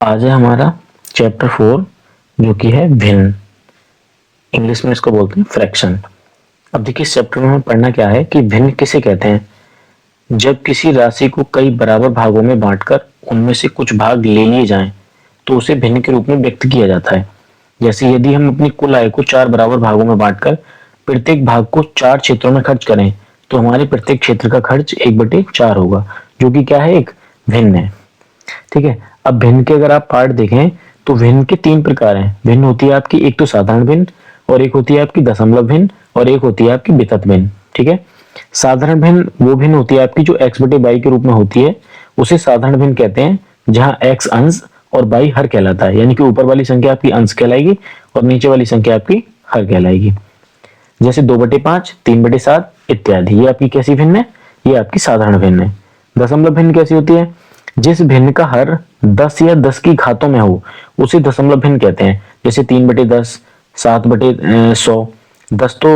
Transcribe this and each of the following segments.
आज है हमारा चैप्टर 4 जो कि है भिन्न। इंग्लिश में इसको बोलते हैं फ्रैक्शन। अब देखिए इस चैप्टर में हमें पढ़ना क्या है कि भिन्न किसे कहते हैं। जब किसी राशि को कई बराबर भागों में बांटकर उनमें से कुछ भाग ले लिए जाएं तो उसे भिन्न के रूप में व्यक्त किया जाता है। जैसे यदि हम अपनी कुल आय को 4 बराबर भागों में बांटकर प्रत्येक भाग को 4 क्षेत्रों में खर्च करें तो हमारे प्रत्येक क्षेत्र का खर्च 1/4 होगा, जो कि क्या है, एक भिन्न है। ठीक है। अब भिन्न के अगर आप पार्ट देखें तो भिन्न के 3 प्रकार हैं। भिन्न होती है आपकी, एक तो साधारण भिन्न, और एक होती है आपकी दशमलव भिन्न, और एक होती है आपकी वितत भिन्न। ठीक है। साधारण भिन्न वो भिन्न होती है आपकी जो x/y के रूप में होती है, उसे साधारण भिन्न कहते हैं, जहां x अंश और y हर कहलाता है। यानी कि ऊपर वाली संख्या आपकी अंश कहलाएगी और नीचे वाली संख्या आपकी हर कहलाएगी। जैसे 2/5, 3/7 इत्यादि। ये आपकी कैसी भिन्न है? ये आपकी साधारण भिन्न है। दशमलव भिन्न कैसी होती है? जिस भिन्न का हर 10 या 10 की घातों में हो उसे दशमलव भिन्न कहते हैं। जैसे 3/10, 7/100। 10 तो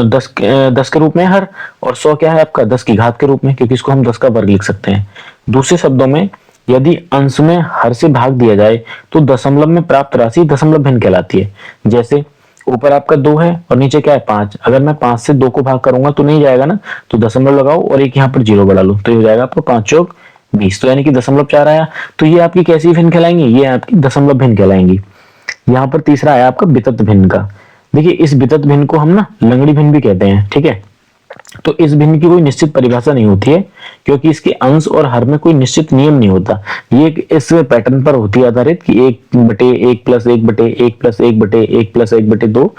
10 के रूप में हर, और 100 क्या है आपका 10 की घात के रूप में, क्योंकि इसको हम 10 का वर्ग लिख सकते हैं। दूसरे शब्दों में, यदि अंश में हर से भाग दिया जाए तो दशमलव में प्राप्त राशि दशमलव भिन्न कहलाती है। जैसे ऊपर आपका 2 है और नीचे क्या है 5। अगर मैं 5 से 2 को भाग करूंगा तो नहीं जाएगा ना, तो दशमलव लगाओ और एक यहाँ पर 0 बढ़ा लो तो ये हो जाएगा आपको 5 चौक 20, तो यानी कि 0.4 आया। तो ये आपकी कैसी भिन्न कहलाएंगी? ये आपकी दशमलव भिन्न कहलाएंगी। यहाँ पर तीसरा आया आपका वितत भिन्न का। देखिए इस वितत भिन्न को हम ना लंगड़ी भिन्न भी कहते हैं। ठीक है। तो इस भिन्न की कोई निश्चित परिभाषा नहीं होती है, क्योंकि इसके अंश और हर में कोई निश्चित नियम नहीं होता। ये इस पैटर्न पर होती है आधारित कि 1/1 + 1/1 + 1/1 + 1/2।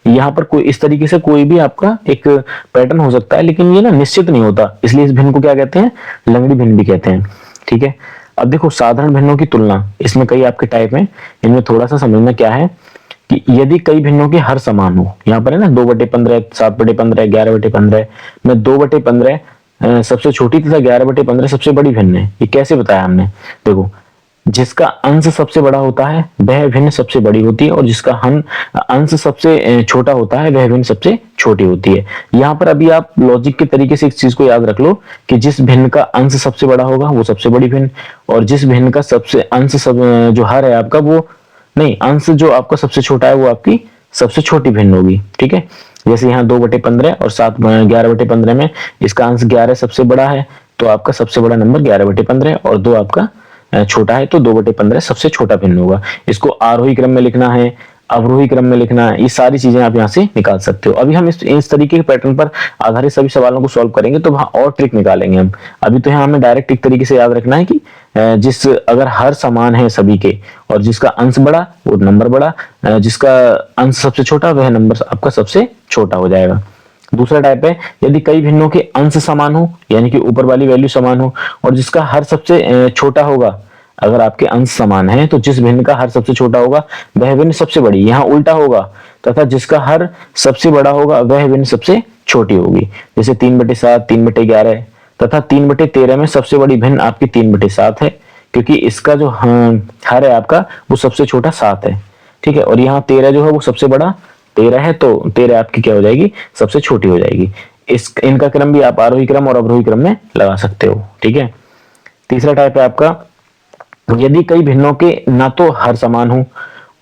यहाँ पर कोई इस तरीके से कोई भी आपका एक पैटर्न हो सकता है, लेकिन ये ना निश्चित नहीं होता, इसलिए इस भिन्न को क्या कहते हैं? लंगड़ी भिन्न भी कहते हैं। ठीक है। अब देखो साधारण भिन्नों की तुलना, इसमें कई आपके टाइप हैं, इनमें थोड़ा सा समझना क्या है कि यदि कई भिन्नों के हर समान हो, यहाँ पर है ना 2/15, 7/15, 11/15 में 2/15 सबसे छोटी तथा 11/15 सबसे बड़ी भिन्न है। ये कैसे बताया हमने? देखो, जिसका अंश सबसे बड़ा होता है वह भिन्न सबसे बड़ी होती है, और जिसका अंश सबसे छोटा होता है वह भिन्न सबसे छोटी होती है। यहाँ पर अभी आप लॉजिक के तरीके से इस चीज को याद रख लो कि जिस भिन्न का अंश सबसे बड़ा होगा वो सबसे बड़ी भिन्न, और जिस भिन्न का सबसे अंश जो हर है आपका, वो नहीं, अंश जो आपका सबसे छोटा है वो आपकी सबसे छोटी भिन्न होगी। ठीक है। जैसे यहाँ 2/15 और 11/15 में इसका अंश 11 सबसे बड़ा है, तो आपका सबसे बड़ा नंबर 11/15, और 2 आपका छोटा है तो 2/15 सबसे छोटा भिन्न होगा। इसको आरोही क्रम में लिखना है, अवरोही क्रम में लिखना है, ये सारी चीजें आप यहाँ से निकाल सकते हो। अभी हम इस तरीके के पैटर्न पर आधारित सभी सवालों को सॉल्व करेंगे तो वहां और ट्रिक निकालेंगे हम। अभी तो यहाँ हमें डायरेक्ट एक तरीके से याद रखना है कि जिस अगर हर समान है सभी के और जिसका अंश बड़ा वो नंबर बड़ा, जिसका अंश सबसे छोटा वह नंबर आपका सबसे छोटा हो जाएगा। दूसरा टाइप है, यदि कई भिन्नों के अंश समान हो, यानी कि ऊपर वाली वैल्यू समान हो, और जिसका हर सबसे छोटा होगा। अगर आपके अंश समान है तो जिस भिन्न का हर सबसे छोटा होगा वह भिन्न सबसे बड़ी, यहाँ उल्टा होगा, तथा जिसका हर सबसे बड़ा होगा वह भिन्न सबसे छोटी होगी। जैसे 3/7, 3/11 तथा 3/13 में सबसे बड़ी भिन्न आपकी 3/7 है, क्योंकि इसका जो हर है आपका वो सबसे छोटा 7 है। ठीक है। और यहाँ 13 जो है वो सबसे बड़ा 13 है, तो 13 आपकी क्या हो जाएगी? सबसे छोटी हो जाएगी। इनका क्रम भी आप आरोही क्रम और अवरोही क्रम में लगा सकते हो। ठीक है। तीसरा टाइप है आपका, यदि कई भिन्नों के ना तो हर समान हो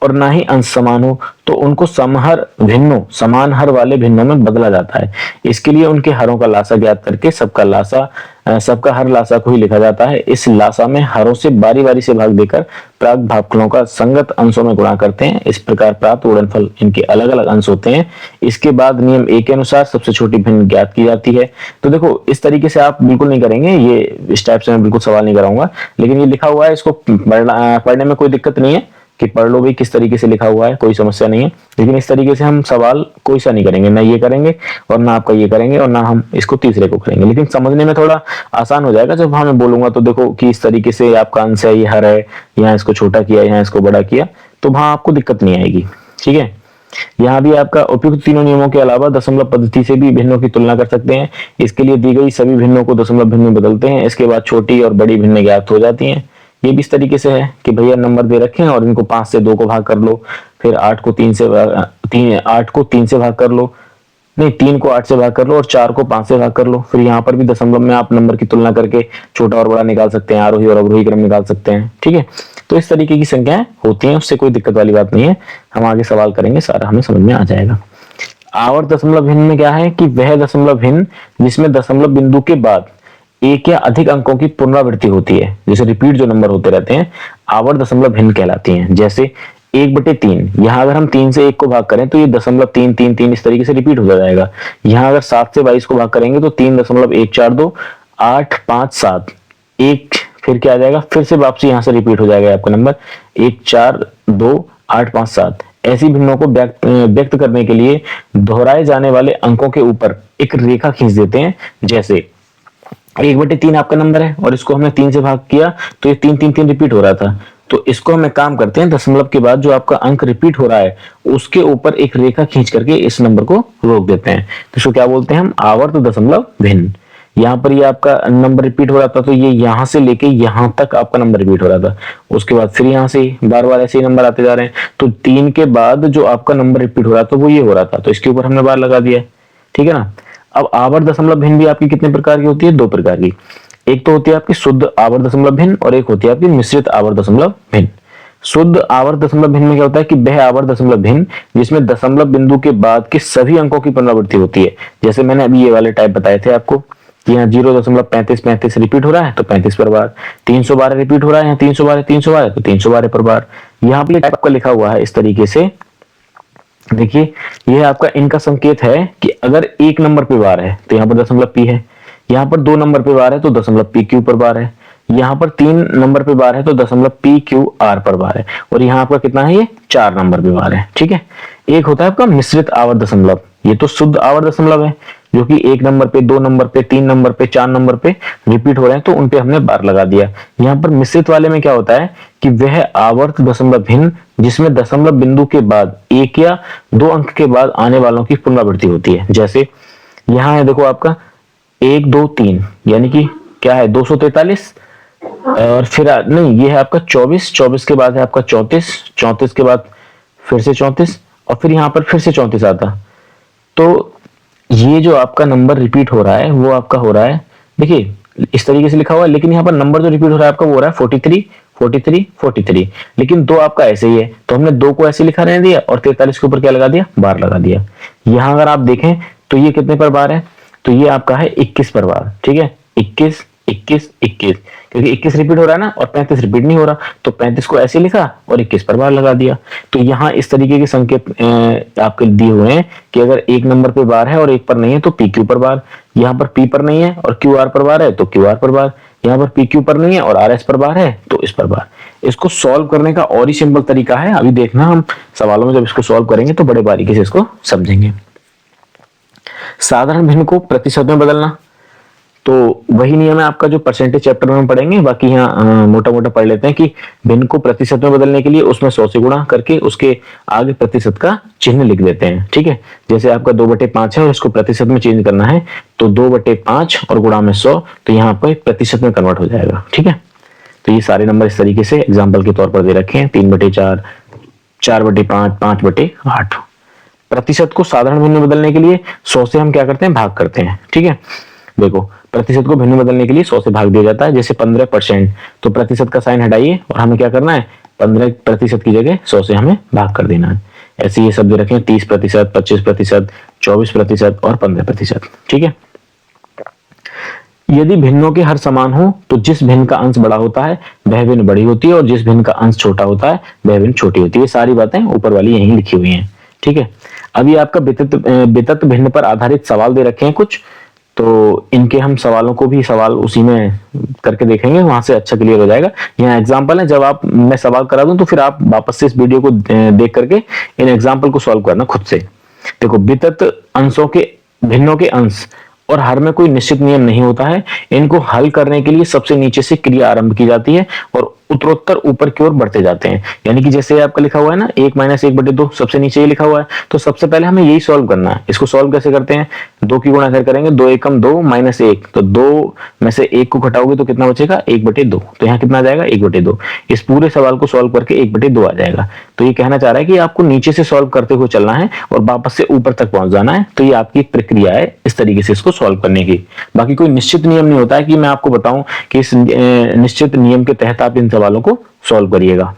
और ना ही अंश समान हो तो उनको समहर भिन्नों समान हर वाले भिन्नों में बदला जाता है। इसके लिए उनके हरों का लासा ज्ञात करके सबका हर लासा को ही लिखा जाता है। इस लासा में हरों से बारी बारी से भाग देकर प्राप्त भागफलों का संगत अंशों में गुणा करते हैं। इस प्रकार प्राप्त गुणनफल इनके अलग अलग अंश होते हैं। इसके बाद नियम ए के अनुसार सबसे छोटी भिन्न ज्ञात की जाती है। तो देखो इस तरीके से आप बिल्कुल नहीं करेंगे, ये इस टाइप से मैं बिल्कुल सवाल नहीं कराऊंगा, लेकिन ये लिखा हुआ है, इसको पढ़ने में कोई दिक्कत नहीं है कि पढ़ लो भाई किस तरीके से लिखा हुआ है, कोई समस्या नहीं है। लेकिन इस तरीके से हम सवाल कोई सा नहीं करेंगे, ना ये करेंगे और ना आपका ये करेंगे और ना हम इसको तीसरे को करेंगे। लेकिन समझने में थोड़ा आसान हो जाएगा जब मैं बोलूंगा तो देखो कि इस तरीके से आपका अंश है, ये हर है, यहाँ इसको छोटा किया, यहाँ इसको बड़ा किया, तो वहां आपको दिक्कत नहीं आएगी। ठीक है। यहाँ भी आपका उपयुक्त तीनों नियमों के अलावा दशमलव पद्धति से भी भिन्नों की तुलना कर सकते हैं। इसके लिए दी गई सभी भिन्नों को दशमलव भिन्न में बदलते हैं। इसके बाद छोटी और बड़ी भिन्न ज्ञात हो जाती हैं। ये भी इस तरीके से है कि भैया नंबर दे रखे हैं और इनको 5 से 2 को भाग कर लो, फिर 8 को 3 से भाग कर लो, नहीं, 3 को 8 से भाग कर लो और 4 को 5 से भाग कर लो। फिर यहाँ पर भी दशमलव में आप नंबर की तुलना करके छोटा और बड़ा निकाल सकते हैं, आरोही और अवरोही क्रम निकाल सकते हैं। ठीक है, तो इस तरीके की संख्याएं होती हैं, उससे कोई दिक्कत वाली बात नहीं है। हम आगे सवाल करेंगे, सारा हमें समझ में आ जाएगा। आवर्त दशमलव भिन्न में क्या है कि वह दशमलव भिन्न जिसमें दशमलव बिंदु के बाद एक या अधिक अंकों की पुनरावृत्ति होती है, जैसे रिपीट जो नंबर होते रहते हैं, आवर्त दशमलव भिन्न कहलाती हैं। जैसे 1/3, यहाँ अगर हम 3 से 1 को भाग करें तो ये 0.333 इस तरीके से रिपीट हो जाएगा। यहाँ अगर 7 से 22 को भाग करेंगे तो 3.142 8 5 7 1, फिर क्या आ जाएगा, फिर से वापसी यहाँ से रिपीट हो जाएगा आपका नंबर 1 4 2 8 5 7। ऐसी भिन्नों को व्यक्त करने के लिए दोहराए जाने वाले अंकों के ऊपर एक रेखा खींच देते हैं। जैसे 1/3 आपका नंबर है और इसको हमने 3 से भाग किया तो ये 3 रिपीट हो रहा था, तो इसको हम एक काम करते हैं, दशमलव के बाद जो आपका अंक रिपीट हो रहा है उसके ऊपर एक रेखा खींच करके इस नंबर को रोक देते हैं। तो इसको क्या बोलते हैं हम, आवर्त दशमलव भिन्न। यहाँ पर ये आपका नंबर रिपीट हो रहा था तो ये यहाँ से लेके यहाँ तक आपका नंबर रिपीट हो रहा था, उसके बाद फिर यहाँ से बार बार ऐसे ही नंबर आते जा रहे हैं। तो 3 के बाद जो आपका नंबर रिपीट हो रहा था वो ये हो रहा था, तो इसके ऊपर हमने बार लगा दिया। ठीक है ना। अब आवर्त दशमलव भिन्न भी आपकी कितने प्रकार की होती है, 2 प्रकार की। एक तो होती है आपकी शुद्ध आवर्त दशमलव भिन्न और एक होती है आपकी मिश्रित आवर्त दशमलव भिन्न। शुद्ध आवर्त दशमलव भिन्न में क्या होता है कि वह आवर्त दशमलव भिन्न जिसमें दशमलव बिंदु के बाद के सभी अंकों की पुनरावृत्ति होती है। जैसे मैंने अभी ये वाले टाइप बताए थे आपको कि यहाँ 0.35 रिपीट हो रहा है तो 35 पर बार, 312 रिपीट हो रहा है, यहाँ 312 तो 312 पर बार। यहाँ पे टाइप आपका लिखा हुआ है इस तरीके से, देखिए यह आपका इनका संकेत है कि अगर 1 नंबर पे बार है तो यहाँ पर दशमलव पी है, यहाँ पर 2 नंबर पे बार है तो दशमलव पी क्यू पर बार है, यहाँ पर 3 नंबर पे बार है तो दशमलव पी क्यू आर पर बार है, और यहाँ आपका कितना है, ये 4 नंबर पे बार है। ठीक है। एक होता है आपका मिश्रित आवर्त दशमलव, ये तो शुद्ध आवर्त दशमलव है जो कि 1 नंबर पे, 2 नंबर पे, 3 नंबर पे, 4 नंबर पे रिपीट हो रहे हैं तो उनपे हमने बार लगा दिया। यहाँ पर मिश्रित वाले में क्या होता है कि वह आवर्त दशमलव भिन्न जिसमें दशमलव बिंदु के बाद 1 या 2 अंक के बाद आने वालों की पुनरावृत्ति होती है। जैसे यहाँ है देखो आपका 1 2 3 यानी कि क्या है 243, और फिर नहीं, ये है आपका 24 के बाद है आपका 34 के बाद फिर से 34 और फिर यहाँ पर फिर से 34 आता। तो ये जो आपका नंबर रिपीट हो रहा है वो आपका हो रहा है, देखिए इस तरीके से लिखा हुआ है, लेकिन यहाँ पर नंबर जो रिपीट हो रहा है आपका वो हो रहा है 43, लेकिन 2 आपका ऐसे ही है तो हमने 2 को ऐसे लिखा रहने दिया और 43 के ऊपर क्या लगा दिया, बार लगा दिया। यहाँ अगर आप देखें तो ये कितने पर बार है, तो ये आपका है 21 पर बार। ठीक है, 21 क्योंकि 21 रिपीट हो रहा है ना और 35 रिपीट नहीं हो रहा, तो 35 को ऐसे लिखा और 21 पर बार लगा दिया। तो यहाँ इस तरीके के संकेत आपके दिए हुए हैं कि अगर 1 नंबर पे बार है और 1 पर नहीं है तो पी क्यू पर बार, यहाँ पर पी पर नहीं है और क्यू आर पर बार है तो क्यू आर पर बार, यहाँ पर पी क्यू पर नहीं है और आर एस पर बार है तो इस पर बार। इसको सॉल्व करने का और ही सिंपल तरीका है, अभी देखना हम सवालों में जब इसको सॉल्व करेंगे तो बड़े बारीकी से इसको समझेंगे। साधारण भिन्न को प्रतिशत में बदलना, तो वही नियम है आपका जो परसेंटेज चैप्टर में हम पढ़ेंगे, बाकी यहाँ मोटा मोटा पढ़ लेते हैं कि भिन्न को प्रतिशत में बदलने के लिए उसमें 100 से गुणा करके उसके आगे प्रतिशत का चिन्ह लिख देते हैं। ठीक है, जैसे आपका 2/5 है और इसको प्रतिशत में चेंज करना है तो 2/5 और गुणा में 100, तो यहाँ पर प्रतिशत में कन्वर्ट हो जाएगा। ठीक है, तो ये सारे नंबर इस तरीके से एग्जाम्पल के तौर पर दे रखे हैं, 3/4, 4/5, 5/8। प्रतिशत को साधारण भिन्न में बदलने के लिए 100 से हम क्या करते हैं, भाग करते हैं। ठीक है, देखो प्रतिशत को भिन्न में बदलने के लिए 100 से भाग दिया जाता है। जैसे 15%, तो प्रतिशत का साइन हटाइए और हमें क्या करना है, 15% की जगह 100 से हमें भाग कर देना है। ऐसे ये सब दे रखे हैं 30%, 25%, 24% और 15%। ठीक है, यदि भिन्नों के हर समान हो तो जिस भिन्न का अंश बड़ा होता है वह भिन्न बड़ी होती है और जिस भिन्न का अंश छोटा होता है वह भिन्न छोटी होती है। सारी बातें ऊपर वाली यहीं लिखी हुई हैं। ठीक है, अभी आपका वितत भिन्न पर आधारित सवाल दे रखे हैं कुछ, तो इनके हम सवालों को भी सवाल उसी में करके देखेंगे, वहां से अच्छा क्लियर हो जाएगा। यहाँ एग्जाम्पल है, जब आप मैं सवाल करा दूं तो फिर आप वापस से इस वीडियो को देख करके इन एग्जाम्पल को सॉल्व करना खुद से। देखो, वितत अंशों के भिन्नों के अंश और हर में कोई निश्चित नियम नहीं होता है। इनको हल करने के लिए सबसे नीचे से क्रिया आरंभ की जाती है और उत्तरोत्तर ऊपर की ओर बढ़ते जाते हैं। यानी कि जैसे आपका लिखा हुआ है ना 1-1/2, सबसे नीचे ये लिखा हुआ है, तो सबसे पहले हमें यही सॉल्व करना है। इसको सॉल्व कैसे करते हैं, 2 की गुणा करेंगे, 2 एकम 2 माइनस 1, तो 2 में से 1 को घटाओगे तो कितना बचेगा, 1/2। तो यहाँ कितना आ जाएगा, 1/2। इस पूरे सवाल को सॉल्व करके 1/2 आ जाएगा। तो ये कहना चाह रहा है कि आपको नीचे से सॉल्व करते हुए चलना है और वापस से ऊपर तक पहुंच जाना है। तो ये आपकी प्रक्रिया है इस तरीके से इसको सॉल्व करने की। बाकी कोई निश्चित नियम नहीं होता है कि मैं आपको बताऊं कि इस निश्चित नियम के तहत आप इन सवालों को सॉल्व करिएगा।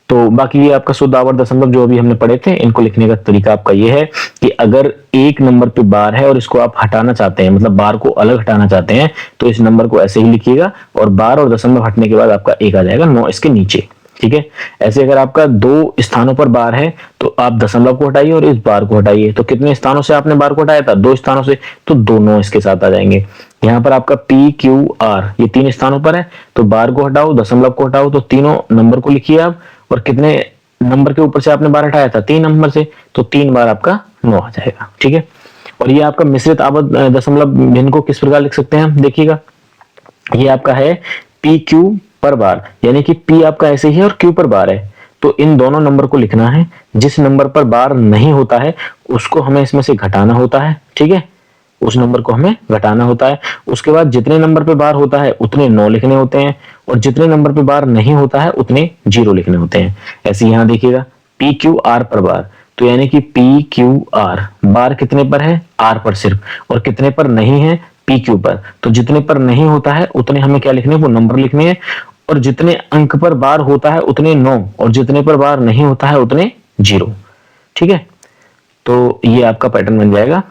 तो बाकी ये आपका शुद्ध आवर्त दशमलव जो अभी हमने पढ़े थे, इनको लिखने का तरीका आपका ये है कि अगर एक नंबर पे बार है और इसको आप हटाना चाहते हैं, मतलब बार को अलग हटाना चाहते हैं, तो इस नंबर को ऐसे ही लिखिएगा और बार और दशमलव हटने के बाद आपका 1 आ जाएगा 9 इसके नीचे। ठीक है, ऐसे अगर आपका 2 स्थानों पर बार है तो आप दशमलव को हटाइए और इस बार को हटाइए। तो कितने स्थानों से आपने बार को हटाया था, 2 स्थानों से, तो दोनों इसके साथ आ जाएंगे। यहाँ पर आपका P Q R ये 3 स्थानों पर है, तो बार को हटाओ दशमलव को हटाओ, तो तीनों नंबर को लिखिए आप। और कितने नंबर के ऊपर से आपने बार हटाया था, 3 नंबर से, तो 3 बार आपका 9 आ जाएगा। ठीक है, और ये आपका मिश्रित आवर्त दशमलव भिन्न को किस प्रकार लिख सकते हैं हम, देखिएगा ये आपका है पी क्यू पर बार, यानी कि P आपका ऐसे ही है और Q पर बार है, तो इन दोनों नंबर को लिखना है। जिस नंबर पर बार नहीं होता है उसको हमें इसमें से घटाना होता है। ठीक है, उस नंबर को हमें घटाना होता है। उसके बाद जितने नंबर पे बार होता है उतने 9 लिखने होते हैं और जितने नंबर पे बार नहीं होता है उतने 0 लिखने होते हैं। ऐसे यहाँ देखिएगा पी क्यू आर पर बार, तो यानी कि पी क्यू आर बार कितने पर है, आर पर सिर्फ, और कितने पर नहीं है, पी क्यू पर। तो जितने पर नहीं होता है उतने हमें क्या लिखने, वो नंबर लिखने हैं, और जितने अंक पर बार होता है उतने 9 और जितने पर बार नहीं होता है उतने 0। ठीक है, तो ये आपका पैटर्न बन जाएगा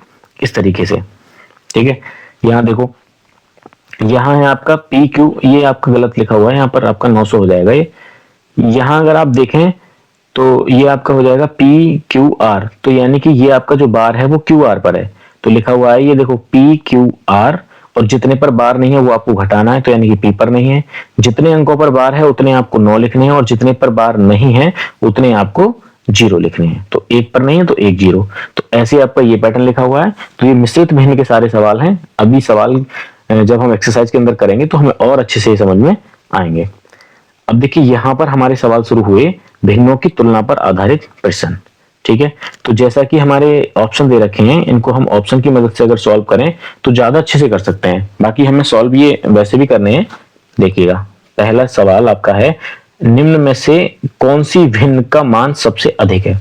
इस तरीके से। ठीक है, यहाँ देखो यहाँ है आपका पी क्यू, ये आपका गलत लिखा हुआ है, यहाँ पर आपका 900 हो जाएगा ये। यहाँ अगर आप देखें तो ये आपका हो जाएगा पी क्यू आर, तो यानी कि ये आपका जो बार है वो क्यू आर पर है, तो लिखा हुआ है ये देखो पी क्यू आर, और जितने पर बार नहीं है वो आपको घटाना है, तो यानी कि पी पर नहीं है। जितने अंकों पर बार है उतने आपको 9 लिखने हैं और जितने पर बार नहीं है उतने आपको 0 लिखने हैं। तो 1 पर नहीं है तो 1 0। तो ऐसे आपका ये पैटर्न लिखा हुआ है। तो ये मिश्रित भिन्न के सारे सवाल हैं। अभी सवाल जब हम एक्सरसाइज के अंदर करेंगे तो हमें और अच्छे से समझ में आएंगे। अब देखिए यहाँ पर हमारे सवाल शुरू हुए भिन्नों की तुलना पर आधारित प्रश्न। ठीक है, तो जैसा कि हमारे ऑप्शन दे रखे हैं, इनको हम ऑप्शन की मदद से अगर सॉल्व करें तो ज्यादा अच्छे से कर सकते हैं। बाकी हमें सॉल्व ये वैसे भी करने हैं। देखिएगा पहला सवाल आपका है, निम्न में से कौन सी भिन्न का मान सबसे अधिक है।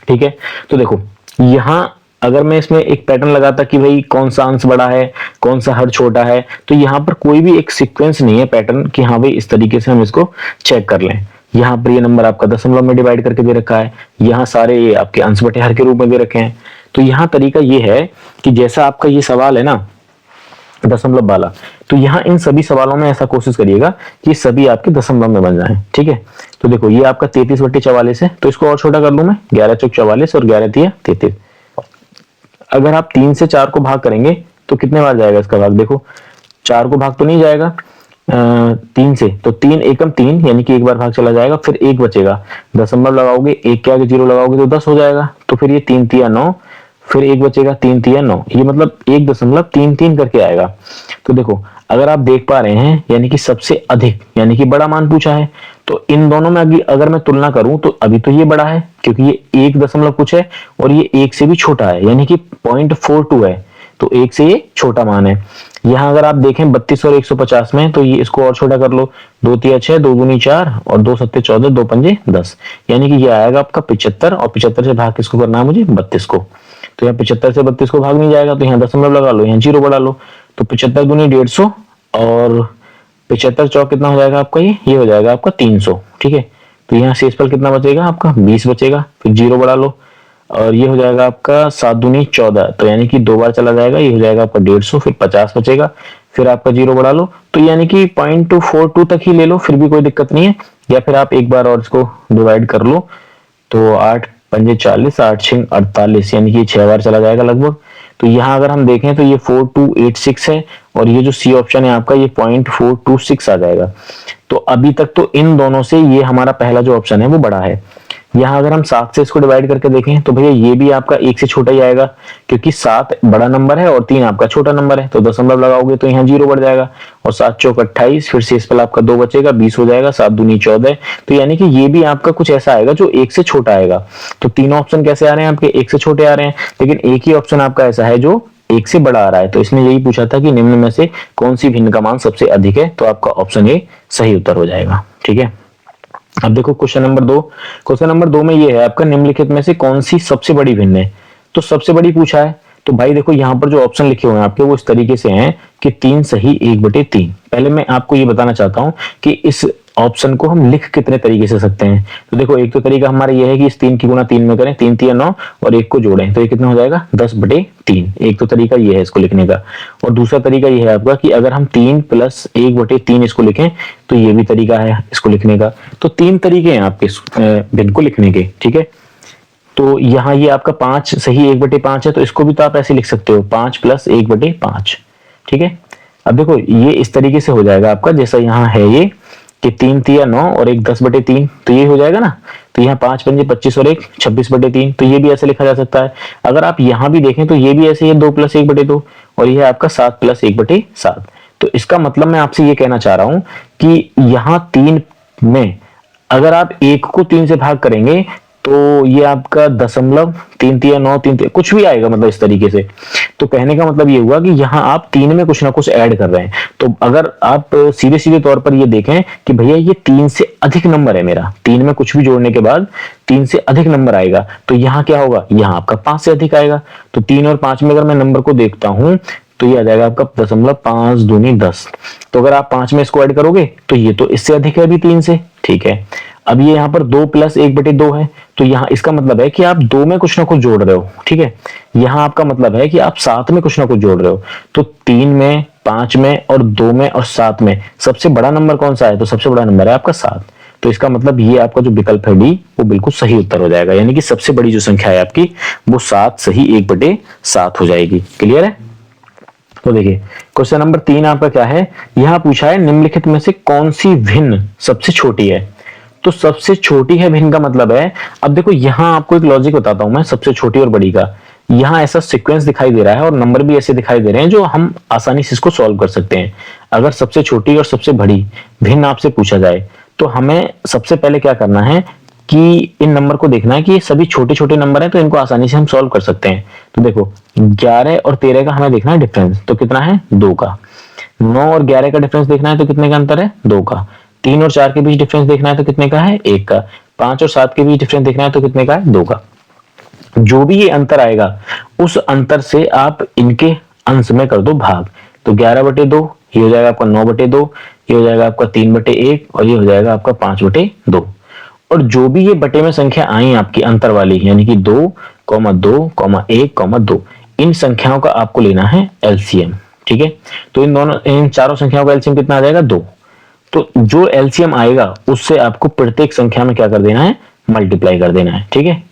ठीक है, तो देखो यहाँ अगर मैं इसमें एक पैटर्न लगाता कि भाई कौन सा अंश बड़ा है कौन सा हर छोटा है, तो यहाँ पर कोई भी एक सीक्वेंस नहीं है पैटर्न कि हाँ भाई इस तरीके से हम इसको चेक कर लें। यहाँ पर ये नंबर आपका दशमलव में डिवाइड करके दे रखा है, यहाँ सारे ये आपके अंश बटे हर के रूप में दे रखे हैं। तो यहाँ तरीका ये है कि जैसा आपका ये सवाल है ना दशमलव वाला, तो यहाँ इन सभी सवालों में ऐसा कोशिश करिएगा कि सभी आपके दशमलव में बन जाएं। ठीक है, तो देखो ये आपका 33/44 है, तो इसको और छोटा कर लूं मैं, 11 चौक 44 और 11 तिया 33। अगर आप 3 से 4 को भाग करेंगे तो कितने बार जाएगा इसका भाग, देखो 4 को भाग तो नहीं जाएगा 3 से, तो 3 एकम 3 यानी कि एक बार भाग चला जाएगा, फिर 1 बचेगा, दशमलव लगाओगे 1 के आगे 0 लगाओगे तो 10 हो जाएगा, तो फिर ये 3 तिया 9, फिर 1 बचेगा 3 तिया 9, ये मतलब 1.33 करके आएगा। तो देखो अगर आप देख पा रहे हैं यानी कि सबसे अधिक यानी कि बड़ा मान पूछा है, तो इन दोनों में अगर मैं तुलना करूं तो अभी तो ये बड़ा है क्योंकि ये 1 दशमलव कुछ है और ये 1 से भी छोटा है यानी कि 0.42 है, तो 1 से ये छोटा मान है। यहाँ अगर आप देखें 32 और 150 में, तो ये इसको और छोटा कर लो, 2 तिया 6, 2 दूनी 4 और 2 सत्ते 14, 2 पंजे 10, यानी कि ये आएगा आपका 75, और 75 से भाग किसको करना है मुझे, 32 को। तो यहाँ 75 से 32 को भाग नहीं जाएगा, तो यहाँ दशमलव लगा लो, यहाँ 0 बढ़ा लो, तो 75 दूनी 150 और 75 चौक कितना हो जाएगा आपका, ये हो जाएगा आपका 300। ठीक है, तो यहाँ शेषफल कितना बचेगा आपका 20 बचेगा, फिर 0 बढ़ा लो और ये हो जाएगा आपका 7 दूनी 14, तो यानी कि 2 बार चला जाएगा, ये हो जाएगा आपका 150, फिर 50 बचेगा, फिर आपका 0 बढ़ा लो, तो यानी कि 0.242 तक ही ले लो, फिर भी कोई दिक्कत नहीं है, या फिर आप एक बार और इसको डिवाइड कर लो, तो 8 पंजे 40, 8 6 48, यानी कि 6 बार चला जाएगा लगभग। तो यहाँ अगर हम देखें तो ये 4286 है और ये जो सी ऑप्शन है आपका ये 0.426 आ जाएगा। तो अभी तक तो इन दोनों से ये हमारा पहला जो ऑप्शन है वो बड़ा है। यहाँ अगर हम 7 से इसको डिवाइड करके देखें तो भैया ये भी आपका 1 से छोटा ही आएगा, क्योंकि 7 बड़ा नंबर है और 3 आपका छोटा नंबर है, तो दशमलव लगाओगे तो यहाँ 0 बढ़ जाएगा, और 7 चौक 28, फिर से इस पर आपका 2 बचेगा, 20 हो जाएगा, 7 दूनी 14, तो यानी कि ये भी आपका कुछ ऐसा आएगा जो 1 से छोटा आएगा। तो तीनों ऑप्शन कैसे आ रहे हैं आपके, 1 से छोटे आ रहे हैं, लेकिन एक ही ऑप्शन आपका ऐसा है जो 1 से बड़ा आ रहा है। तो इसने यही पूछा था कि निम्न में से कौन सी भिन्न का मान सबसे अधिक है, तो आपका ऑप्शन ए सही उत्तर हो जाएगा। ठीक है, अब देखो क्वेश्चन नंबर 2। क्वेश्चन नंबर 2 में ये है आपका, निम्नलिखित में से कौन सी सबसे बड़ी भिन्न है, तो सबसे बड़ी पूछा है। तो भाई देखो यहाँ पर जो ऑप्शन लिखे हुए हैं आपके वो इस तरीके से हैं कि 3 सही 1/3। पहले मैं आपको ये बताना चाहता हूं कि इस ऑप्शन को हम लिख कितने तरीके से सकते हैं। तो देखो एक तो तरीका हमारा ये है कि इस 3 की गुणा 3 में करें, 3 3 9 और 1 को जोड़ें, तो ये कितना हो जाएगा 10/3। एक तो तरीका ये है इसको लिखने का। और दूसरा तरीका ये है आपका कि अगर हम 3 + 1/3 इसको लिखें तो ये भी तरीका है इसको लिखने का। तो 3 तरीके हैं आपके भिन्न को लिखने के। ठीक है, तो यहाँ ये आपका 5 सही 1/5 है, तो इसको भी तो आप ऐसे लिख सकते हो 5 + 1/5। ठीक है, अब देखो ये इस तरीके से हो जाएगा आपका, जैसा यहाँ है ये कि 3 3 9 और 1 10/3, तो ये हो जाएगा ना। तो यहाँ 5 5 25 और 1 26/3, तो ये भी ऐसे लिखा जा सकता है। अगर आप यहाँ भी देखें तो ये भी ऐसे है 2 + 1/2 और ये है आपका 7 + 1/7। तो इसका मतलब मैं आपसे ये कहना चाह रहा हूं कि यहाँ 3 में अगर आप 1 को 3 से भाग करेंगे तो ये आपका 0.3 3 9 3 कुछ भी आएगा, मतलब इस तरीके से। तो कहने का मतलब ये हुआ कि यहाँ आप 3 में कुछ ना कुछ ऐड कर रहे हैं। तो अगर आप सीधे सीधे तौर पर ये देखें कि भैया ये 3 से अधिक नंबर है मेरा, 3 में कुछ भी जोड़ने के बाद 3 से अधिक नंबर आएगा, तो यहाँ क्या होगा, यहाँ आपका 5 से अधिक आएगा। तो 3 और 5 में अगर मैं नंबर को देखता हूं तो ये आ जाएगा आपका 0.5 दूनी 10। तो अगर आप 5 में इसको ऐड करोगे तो ये तो इससे अधिक है अभी 3 से। ठीक है, अब ये यहाँ पर 2 + 1/2 है, तो यहाँ इसका मतलब है कि आप 2 में कुछ ना कुछ जोड़ रहे हो। ठीक है, यहाँ आपका मतलब है कि आप 7 में कुछ ना कुछ जोड़ रहे हो। तो 3 में, 5 में और 2 में और 7 में सबसे बड़ा नंबर कौन सा है, तो सबसे बड़ा नंबर है आपका 7। तो इसका मतलब ये आपका जो विकल्प है डी वो बिल्कुल सही उत्तर हो जाएगा, यानी कि सबसे बड़ी जो संख्या है आपकी वो 7 सही 1/7 हो जाएगी। क्लियर है। तो देखिए क्वेश्चन नंबर 3 आपका क्या है, यहां पूछा है निम्नलिखित में से कौन सी भिन्न सबसे छोटी है। तो सबसे छोटी है भिन्न का मतलब है, अब देखो यहां आपको एक लॉजिक बताता हूं मैं सबसे छोटी और बड़ी का। यहां ऐसा सीक्वेंस दिखाई दे रहा है और नंबर भी ऐसे दिखाई दे रहे हैं जो हम आसानी से इसको सॉल्व कर सकते हैं। अगर सबसे छोटी और सबसे बड़ी भिन्न आपसे पूछा जाए तो हमें सबसे पहले क्या करना है कि इन नंबर को देखना है कि ये सभी छोटे छोटे नंबर हैं, तो इनको आसानी से हम सॉल्व कर सकते हैं। तो देखो 11 और 13 का हमें देखना है डिफरेंस, तो कितना है 2 का। 9 और 11 का डिफरेंस देखना है तो कितने का अंतर है 2 का। 3 और 4 के बीच डिफरेंस देखना है तो कितने का है 1 का। 5 और 7 के बीच डिफरेंस देखना है तो कितने का है 2 का। जो भी ये अंतर आएगा उस अंतर से आप इनके अंश में कर दो भाग। तो 11/2 ये हो जाएगा आपका 9/2, ये हो जाएगा आपका 3/1 और ये हो जाएगा आपका 5/2। और जो भी ये बटे में संख्या आई आपकी अंतर वाली, यानी कि 2, 2, 1, 2, इन संख्याओं का आपको लेना है एलसीएम। ठीक है, तो इन चारों संख्याओं का एलसीएम कितना आ जाएगा 2। तो जो एलसीएम आएगा उससे आपको प्रत्येक संख्या में क्या कर देना है, मल्टीप्लाई कर देना है। ठीक है,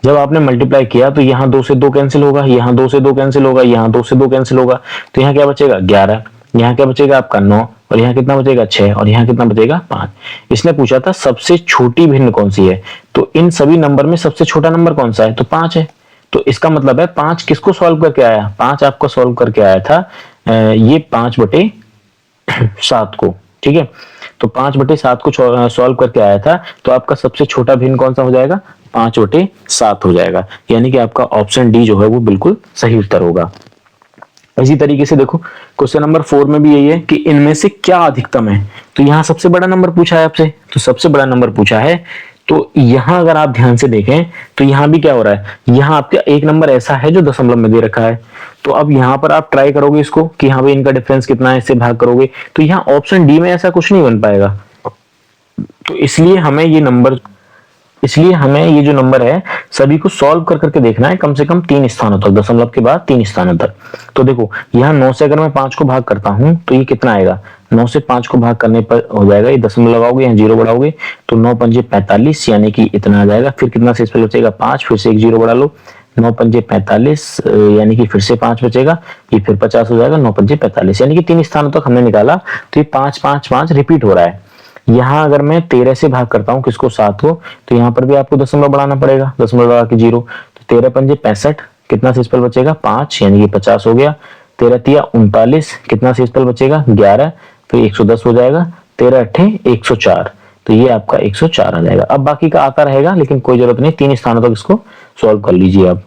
जब आपने मल्टीप्लाई किया तो यहाँ 2 से 2 कैंसिल होगा, यहाँ 2 से 2 कैंसिल होगा, यहाँ 2 से 2 कैंसिल होगा, तो यहाँ क्या बचेगा 11, यहाँ क्या बचेगा आपका 9 और यहाँ कितना बचेगा 6 और यहाँ कितना बचेगा 5। इसने पूछा था सबसे छोटी भिन्न कौन सी है, तो इन सभी नंबर में सबसे छोटा नंबर कौन सा है, तो 5 है। तो इसका मतलब है 5 किसको सॉल्व करके आया, 5 आपको सॉल्व करके आया था ये 5/7 को। ठीक है, तो 5/7 को सॉल्व करके आया था, तो आपका सबसे छोटा भिन्न कौन सा हो जाएगा 5/7 हो जाएगा, यानी कि आपका ऑप्शन डी जो है वो बिल्कुल सही उत्तर होगा। इसी तरीके से देखो क्वेश्चन नंबर 4 में भी यही है कि इनमें से क्या अधिकतम है। तो यहाँ सबसे बड़ा नंबर पूछा है आपसे, तो सबसे बड़ा नंबर पूछा है। तो यहाँ अगर आप ध्यान से देखें तो यहाँ भी क्या हो रहा है, यहाँ आपका एक नंबर ऐसा है जो दशमलव में दे रखा है। तो अब यहाँ पर आप ट्राई करोगे इसको कि हाँ भाई इनका डिफरेंस कितना है, इससे भाग करोगे, तो यहाँ ऑप्शन डी में ऐसा कुछ नहीं बन पाएगा। तो इसलिए हमें ये जो नंबर है सभी को सॉल्व कर करके देखना है, कम से कम 3 स्थानों तक, दशमलव के बाद 3 स्थानों तक। तो देखो यहाँ 9 से अगर मैं 5 को भाग करता हूं तो ये कितना आएगा, 9 से 5 को भाग करने पर हो जाएगा, ये दशमलव लगाओगे यहाँ 0 बढ़ाओगे तो 9 पंजे 45, यानी कि इतना आ जाएगा। फिर कितना शेष बचेगा 5, फिर से एक 0 बढ़ा लो, 9 पंजे 45, यानी कि फिर से 5 बचेगा, ये फिर 50 हो जाएगा, 9 पंजे 45, यानी कि 3 स्थानों तक हमने निकाला। तो ये 5 5 5 रिपीट हो रहा है। यहाँ अगर मैं 13 से भाग करता हूँ किसको, 7 को, तो यहाँ पर भी आपको दशमलव बढ़ाना पड़ेगा, दशमलव लगा के 0, तो 13 पंजे 65, कितना शेषफल बचेगा 5, यानी कि 50 हो गया। 13 तिया 39, कितना शेषफल बचेगा 11, फिर 110 हो जाएगा। 13 अट्ठे 104, तो ये आपका 104 आ जाएगा। अब बाकी का आता रहेगा, लेकिन कोई जरूरत नहीं, 3 स्थानों तक इसको सॉल्व कर लीजिए आप।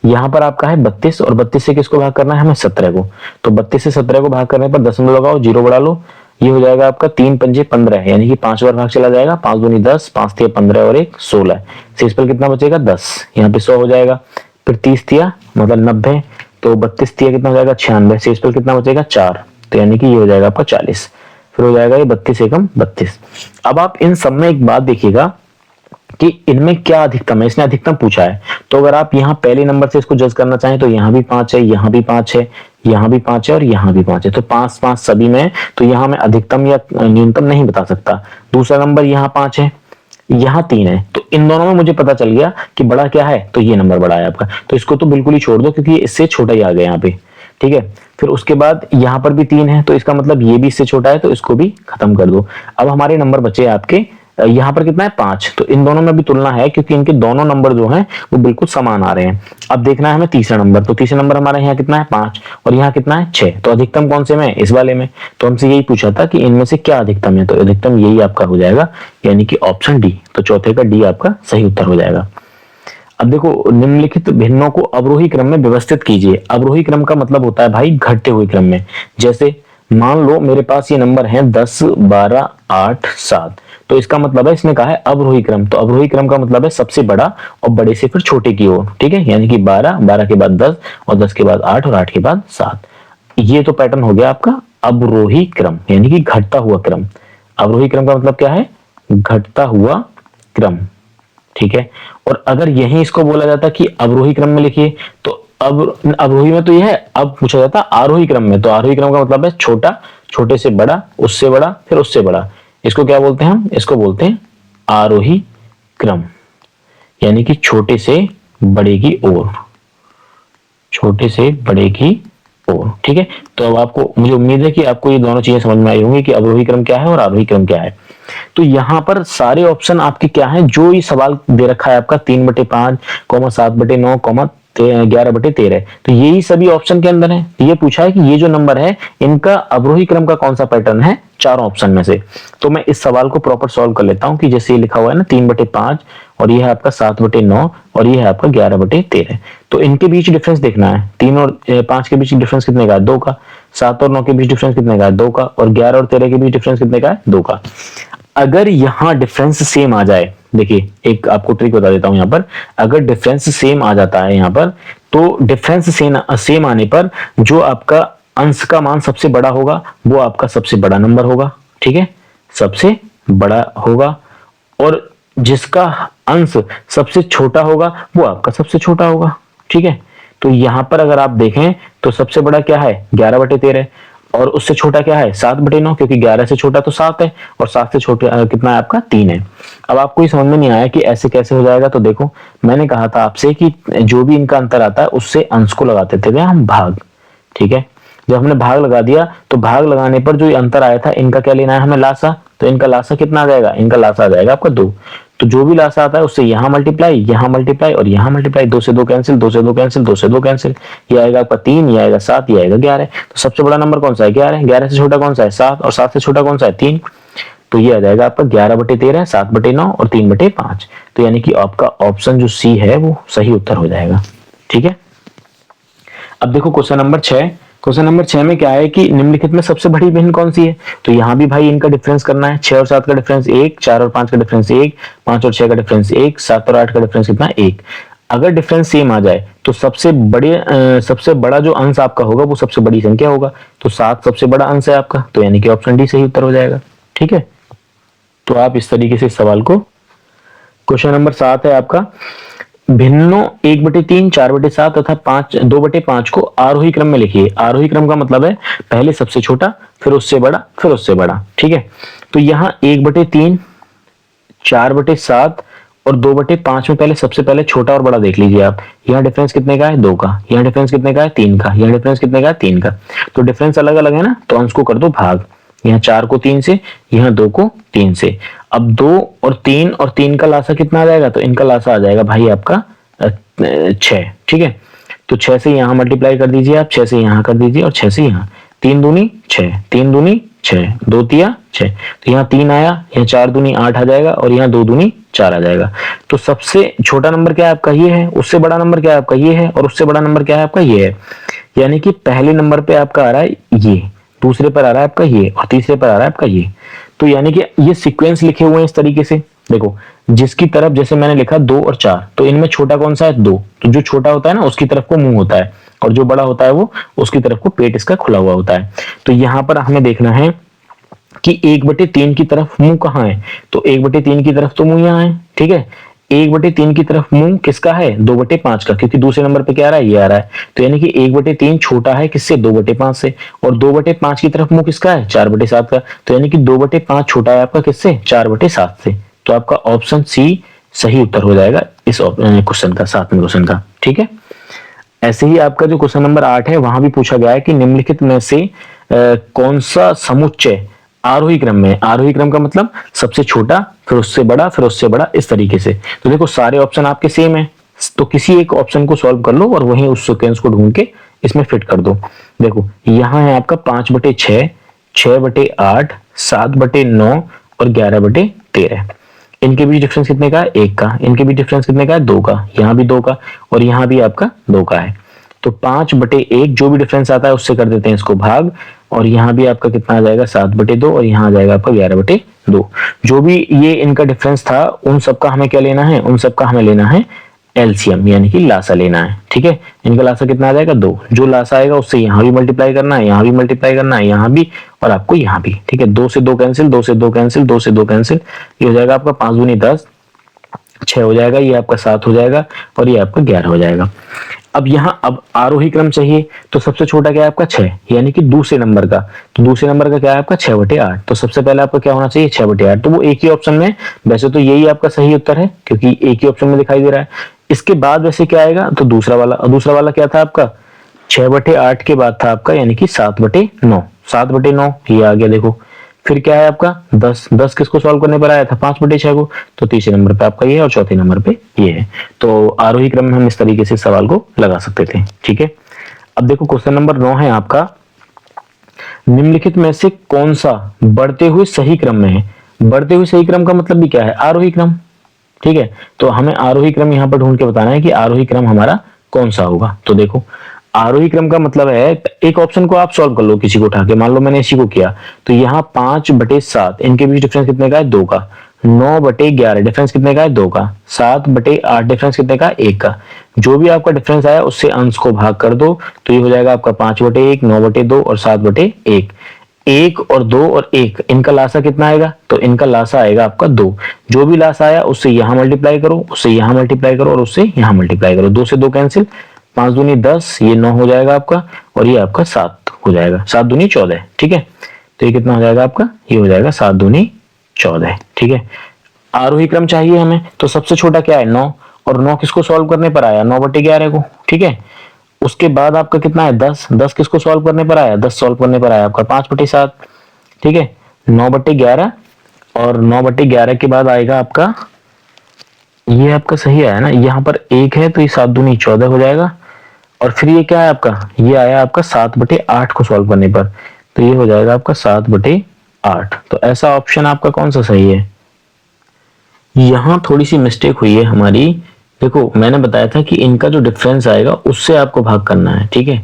यहाँ पर आपका है 32, और 32 से किसको भाग करना है हमें 17 को, तो 32 से 17 को भाग करने पर दशमलव लगाओ, 0 बढ़ा लो, ये हो जाएगा आपका 3 पंजे 15, यानी कि 5 बार भाग चला जाएगा, 5 दूनी 10, 5 तिया 15 और 1 16, शेषफल कितना बचेगा 10, यहाँ पे 100 हो जाएगा। फिर 30 तिया मतलब 90, तो 32 तिया कितना हो जाएगा 96, शेषफल कितना बचेगा 4, तो यानी कि ये हो जाएगा आपका 40, फिर हो जाएगा ये 32 एकम 32। अब आप इन सब में एक बात देखिएगा कि इनमें क्या अधिकतम है, इसने अधिकतम पूछा है, तो अगर आप यहाँ पहले नंबर से इसको जज करना चाहें तो यहाँ भी 5 है, यहाँ भी 5 है, यहाँ भी 5 है और यहाँ भी 5 है, तो 5 5 सभी में, तो यहाँ मैं अधिकतम या न्यूनतम नहीं बता सकता। दूसरा नंबर यहाँ 5 है, यहाँ 3 है, तो इन दोनों में मुझे पता चल गया कि बड़ा क्या है, तो ये नंबर बड़ा है आपका, तो इसको तो बिल्कुल ही छोड़ दो क्योंकि इससे छोटा ही आ गया यहाँ पे, ठीक है। फिर उसके बाद यहाँ पर भी 3 है, तो इसका मतलब ये भी इससे छोटा है, तो इसको भी खत्म कर दो। अब हमारे नंबर बचे आपके यहाँ पर कितना है 5, तो इन दोनों में भी तुलना है क्योंकि इनके दोनों नंबर जो हैं वो बिल्कुल समान आ रहे हैं। अब देखना है हमें तीसरा नंबर, तो तीसरा नंबर हमारा यहाँ कितना है 5 और यहाँ कितना है 6, तो अधिकतम कौन से में, इस वाले में, तो हमसे यही पूछा था कि इनमें से क्या अधिकतम है, तो अधिकतम यही आपका हो जाएगा, यानी कि ऑप्शन डी, तो चौथे का डी आपका सही उत्तर हो जाएगा। अब देखो, निम्नलिखित भिन्नों को अवरोही क्रम में व्यवस्थित कीजिए। अवरोही क्रम का मतलब होता है भाई घटते हुए क्रम में। जैसे मान लो मेरे पास ये नंबर है 10 12 8 7, तो इसका मतलब है, इसने कहा है अवरोही क्रम, तो अवरोही क्रम का मतलब है सबसे बड़ा और बड़े से फिर छोटे की ओर, ठीक है, यानी कि 12 12 के बाद 10 और 10 के बाद 8 और 8 के बाद 7, ये तो पैटर्न हो गया आपका अवरोही क्रम, यानी कि घटता हुआ क्रम। अवरोही क्रम का मतलब क्या है, घटता हुआ क्रम, ठीक है। और अगर यही इसको बोला जाता कि अवरोही क्रम में लिखिए, तो अब अवरोही में तो यह है, अब पूछा जाता आरोही क्रम में, तो आरोही क्रम का मतलब है छोटा, छोटे से बड़ा, उससे बड़ा, फिर उससे बड़ा, इसको क्या बोलते हैं हम, इसको बोलते हैं आरोही क्रम, यानी कि छोटे से बड़े की ओर, छोटे से बड़े की ओर, ठीक है। तो अब आपको, मुझे उम्मीद है कि आपको ये दोनों चीजें समझ में आई होंगी कि अवरोही क्रम क्या है और आरोही क्रम क्या है। तो यहाँ पर सारे ऑप्शन आपके क्या हैं, जो ये सवाल दे रखा है आपका 3/5, 7/9, 11/13, तो यही सभी ऑप्शन के अंदर है। ये पूछा है कि ये जो नंबर है इनका अवरोही क्रम का कौन सा पैटर्न है चारों ऑप्शन में से। तो मैं इस सवाल को प्रॉपर सॉल्व कर लेता हूं कि जैसे ये लिखा हुआ है ना 3/5 और ये है आपका 7/9 और ये है आपका 11/13, तो इनके बीच डिफरेंस देखना है। 3 और 5 के बीच डिफरेंस कितने का है, 2 का। 7 और 9 के बीच डिफरेंस कितने का है, 2 का। और 11 और 13 के बीच डिफरेंस कितने का है, 2 का। अगर यहाँ डिफरेंस सेम आ जाए, देखिए एक आपको ट्रिक बता देता हूं, यहाँ पर अगर डिफरेंस सेम आ जाता है यहाँ पर, तो डिफरेंस सेम आने पर जो आपका अंश का मान सबसे बड़ा होगा वो आपका सबसे बड़ा नंबर होगा, ठीक है, सबसे बड़ा होगा। और जिसका अंश सबसे छोटा होगा वो आपका सबसे छोटा होगा, ठीक है। तो यहाँ पर अगर आप देखें तो सबसे बड़ा क्या है 11/13 और उससे छोटा क्या है 7/9, क्योंकि 11 से छोटा तो 7 है और 7 से छोटा कितना है आपका 3 है। अब आपको ये समझ में नहीं आया कि ऐसे कैसे हो जाएगा, तो देखो मैंने कहा था आपसे कि जो भी इनका अंतर आता है उससे अंश को लगाते थे हम भाग, ठीक है। जब हमने भाग लगा दिया तो भाग लगाने पर जो अंतर आया था इनका क्या लेना है हमें लासा, तो इनका लासा कितना आ जाएगा, इनका लासा आ जाएगा आपका 2। तो जो भी लासा आता है उससे यहाँ मल्टीप्लाई और यहाँ मल्टीप्लाई, 2 से 2 कैंसिल, 2 से 2 कैंसिल, 2 से 2 कैंसिल, ये आएगा आपका 3, ये आएगा 7, ये आएगा 11। तो सबसे बड़ा नंबर कौन सा है 11, 11 से छोटा कौन सा है 7 और 7 से छोटा कौन सा है 3, तो ये आ जाएगा आपका 11/13, 7/9 और 3/5। तो यानी कि आपका ऑप्शन जो सी है वो सही उत्तर हो जाएगा, ठीक है। अब देखो क्वेश्चन नंबर 6, क्वेश्चन नंबर 6 में क्या है कि निम्नलिखित में सबसे बड़ी भिन्न कौन सी है, तो यहाँ भी भाई इनका डिफरेंस करना है। 6 और 7 का डिफरेंस 1, 4 और 5 का डिफरेंस 1, 5 और 6 का डिफरेंस 1, 7 और 8 का डिफरेंस कितना 1। अगर डिफरेंस सेम आ जाए तो सबसे बड़ा जो अंश आपका होगा वो सबसे बड़ी संख्या होगा, तो 7 सबसे बड़ा अंश है आपका, तो यानी कि ऑप्शन डी सही उत्तर हो जाएगा, ठीक है। तो आप इस तरीके से इस सवाल को, क्वेश्चन नंबर 7 है आपका, भिन्नों 1/3, 4/7 तथा 2/5 को आरोही क्रम में लिखिए। आरोही क्रम का मतलब है पहले सबसे छोटा, फिर उससे बड़ा, फिर उससे बड़ा, ठीक है। तो यहाँ 1/3, 4/7 और 2/5 में पहले सबसे पहले छोटा और बड़ा देख लीजिए आप। यहाँ डिफरेंस कितने का है 2 का, यहाँ डिफरेंस कितने का है 3 का, यहाँ डिफरेंस कितने का है 3 का, तो डिफरेंस अलग अलग है ना, तो अंश को कर दो भाग। यहाँ 4 को 3 से, यहाँ 2 को 3 से। अब 2 और 3 का लासा कितना आ जाएगा, तो इनका लासा आ जाएगा भाई आपका 6। ठीक है, तो 6 से यहाँ मल्टीप्लाई कर दीजिए आप, 6 से यहाँ कर दीजिए और 6 से यहाँ, 3 दूनी 6, 3 दूनी 6, 2 तिया 6, तो यहाँ 3 आया, यहाँ 4 दूनी 8 आ जाएगा और यहाँ 2 दूनी 4 आ जाएगा। तो सबसे छोटा नंबर क्या है आपका, ये है, उससे बड़ा नंबर क्या है आपका, ये है, और उससे बड़ा नंबर क्या है आपका, ये है। यानी कि पहले नंबर पे आपका आ रहा है ये, दूसरे पर आ रहा है आपका ये, और तीसरे पर आ रहा है आपका ये। तो यानी कि ये सीक्वेंस लिखे हुए हैं इस तरीके से। देखो, जिसकी तरफ जैसे मैंने लिखा 2 और 4, तो इनमें छोटा कौन सा है, 2, तो जो छोटा होता है ना उसकी तरफ को मुंह होता है, और जो बड़ा होता है वो उसकी तरफ को पेट इसका खुला हुआ होता है। तो यहाँ पर हमें देखना है कि 1/3 की तरफ मुंह कहाँ है, तो 1/3 की तरफ तो मुंह यहाँ है। ठीक है, 1/3 की तरफ मुंह किसका है, 2/5 का, क्योंकि दूसरे नंबर पे क्या आ रहा है, ये आ रहा है। तो यानी कि 1/3 छोटा है किससे, 2/5 से, और 2/5 की तरफ मुंह किसका है, 4/7 का। तो यानी कि 2/5 छोटा है आपका किससे, 4/7 से। तो आपका ऑप्शन सी सही उत्तर हो जाएगा इस क्वेश्चन का, 7वें क्वेश्चन का। ठीक है, ऐसे ही आपका जो क्वेश्चन नंबर 8 है, वहां भी पूछा गया है कि निम्नलिखित में से कौन सा समुच्चय आरोही क्रम में, आरोही क्रम का मतलब सबसे छोटा, फिर उससे बड़ा, फिर उससे बड़ा, इस तरीके से। तो देखो सारे ऑप्शन आपके सेम है, तो किसी एक ऑप्शन को सॉल्व कर लो और वहीं उस सीक्वेंस को ढूंढ के इसमें फिट कर दो। देखो यहाँ है आपका 5/6, 6/8, 7/9 और 11/13। इनके बीच डिफरेंस कितने का है, 1 का। इनके बीच डिफरेंस कितने का है, 2 का। यहाँ भी 2 का और यहाँ भी आपका 2 का है। तो 5/1 जो भी डिफरेंस आता है उससे कर देते हैं इसको भाग, और यहाँ भी आपका कितना आ जाएगा, 7/2, और यहाँ आ जाएगा आपका 11/2। जो भी ये इनका डिफरेंस था उन सबका हमें क्या लेना है, उन सबका हमें लेना है एलसीएम, यानी कि लासा लेना है। ठीक है, इनका लासा कितना आ जाएगा, 2। जो लासा आएगा उससे यहाँ भी मल्टीप्लाई करना है, यहाँ भी मल्टीप्लाई करना है, यहाँ भी, और आपको यहाँ भी। ठीक है, 2 से 2 कैंसिल, 2 से 2 कैंसिल, 2 से 2 कैंसिल, ये हो जाएगा आपका 5 दूनी 10, 6 हो जाएगा, ये आपका 7 हो जाएगा, और ये आपका 11 हो जाएगा। अब यहाँ अब आरोही क्रम चाहिए, तो सबसे छोटा क्या है आपका 6, यानी कि दूसरे नंबर का। तो दूसरे नंबर का क्या है आपका 6/8। तो सबसे पहले आपका क्या होना चाहिए, 6/8। तो वो एक ही ऑप्शन में, वैसे तो यही आपका सही उत्तर है क्योंकि एक ही ऑप्शन में दिखाई दे रहा है। इसके बाद वैसे क्या आएगा, तो दूसरा वाला, और दूसरा वाला क्या था आपका 6/8 के बाद था आपका, यानी कि 7/9, 7/9 ये आ गया। देखो फिर क्या है आपका 10, 10 किसको सॉल्व करने पर आया था, 5/6 को। तो तीसरे नंबर पे आपका ये है और चौथे नंबर पे ये है। तो आरोही क्रम में हम इस तरीके से सवाल को लगा सकते थे। ठीक है, अब देखो क्वेश्चन नंबर 9 है आपका, निम्नलिखित में से कौन सा बढ़ते हुए सही क्रम में है। बढ़ते हुए सही क्रम का मतलब भी क्या है, आरोही क्रम। ठीक है, तो हमें आरोही क्रम यहाँ पर ढूंढ के बताना है कि आरोही क्रम हमारा कौन सा होगा। तो देखो आरोही क्रम का मतलब है, एक ऑप्शन को आप सॉल्व कर लो, किसी को उठा के, मान लो मैंने इसी को किया, तो यहाँ 5/7, इनके बीच डिफरेंस कितने का है, 2 का। 9/11 डिफरेंस कितने का है, 2 का। 7/8 डिफरेंस कितने का, 1 का। जो भी आपका डिफरेंस आया उससे अंश को भाग कर दो, तो ये हो जाएगा आपका 5/1, 9/2 और 7/1। 1 और 2 और 1, इनका लासा कितना आएगा, तो इनका लासा आएगा आपका 2। जो भी लासा आया उससे यहाँ मल्टीप्लाई करो, उससे यहाँ मल्टीप्लाई करो और उससे यहाँ मल्टीप्लाई करो। 2 से 2 कैंसिल, 5 दूनी 10, ये 9 हो जाएगा आपका, और ये आपका 7 हो जाएगा, 7 दूनी 14। ठीक है, तो ये कितना हो जाएगा आपका, ये हो जाएगा 7 दूनी 14। ठीक है, आरोही क्रम चाहिए हमें, तो सबसे छोटा क्या है 9, और 9 किसको सॉल्व करने पर आया, 9/11 को। ठीक है, उसके बाद आपका कितना है 10, 10 किसको सॉल्व करने पर आया, 10 सॉल्व करने पर आया आपका 5/7। ठीक है, 9/11, और 9/11 के बाद आएगा आपका, ये आपका सही आया ना, यहाँ पर 1 है तो ये 7 दूनी 14 हो जाएगा। और फिर ये क्या है आपका, ये आया आपका 7/8 को सॉल्व करने पर, तो ये हो जाएगा आपका 7/8। तो ऐसा ऑप्शन आपका कौन सा सही है। यहाँ थोड़ी सी मिस्टेक हुई है हमारी। देखो मैंने बताया था कि इनका जो डिफरेंस आएगा उससे आपको भाग करना है। ठीक है,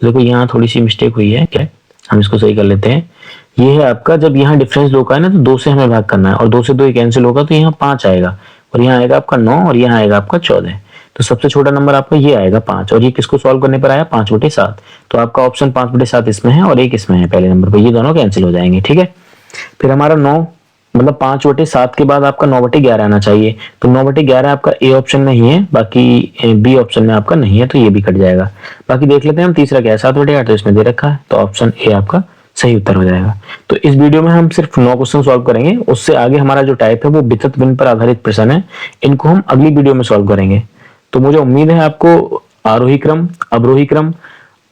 देखो यहाँ थोड़ी सी मिस्टेक हुई है, क्या हम इसको सही कर लेते हैं। ये है आपका, जब यहाँ डिफरेंस 2 का है ना, तो 2 से हमें भाग करना है, और 2 से 2 कैंसिल होगा, तो यहाँ 5 आएगा, और यहाँ आएगा आपका 9, और यहाँ आएगा आपका 14। तो सबसे छोटा नंबर आपका ये आएगा 5, और ये किसको सॉल्व करने पर आया, 5/7। तो आपका ऑप्शन 5/7 इसमें है और 1 इसमें है पहले नंबर पर, ये दोनों कैंसिल हो जाएंगे। ठीक है, फिर हमारा 9 मतलब 5/7 के बाद आपका 9/11 आना चाहिए। तो 9/11 आपका ए ऑप्शन में ही है, बाकी बी ऑप्शन में आपका नहीं है, तो ये भी कट जाएगा। बाकी देख लेते हैं हम तीसरा क्या है, 7/8 तो इसमें दे रखा है, तो ऑप्शन ए आपका सही उत्तर हो जाएगा। तो इस वीडियो में हम सिर्फ 9 क्वेश्चन सॉल्व करेंगे, उससे आगे हमारा जो टाइप है वो वितत भिन्न पर आधारित प्रश्न है, इनको हम अगली वीडियो में सॉल्व करेंगे। तो मुझे उम्मीद है आपको आरोही क्रम, अवरोही क्रम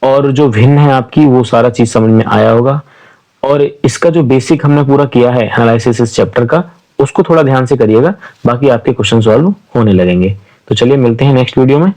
और जो भिन्न है आपकी वो सारा चीज समझ में आया होगा। और इसका जो बेसिक हमने पूरा किया है एनालिसिस इस चैप्टर का, उसको थोड़ा ध्यान से करिएगा, बाकी आपके क्वेश्चन सॉल्व होने लगेंगे। तो चलिए मिलते हैं नेक्स्ट वीडियो में।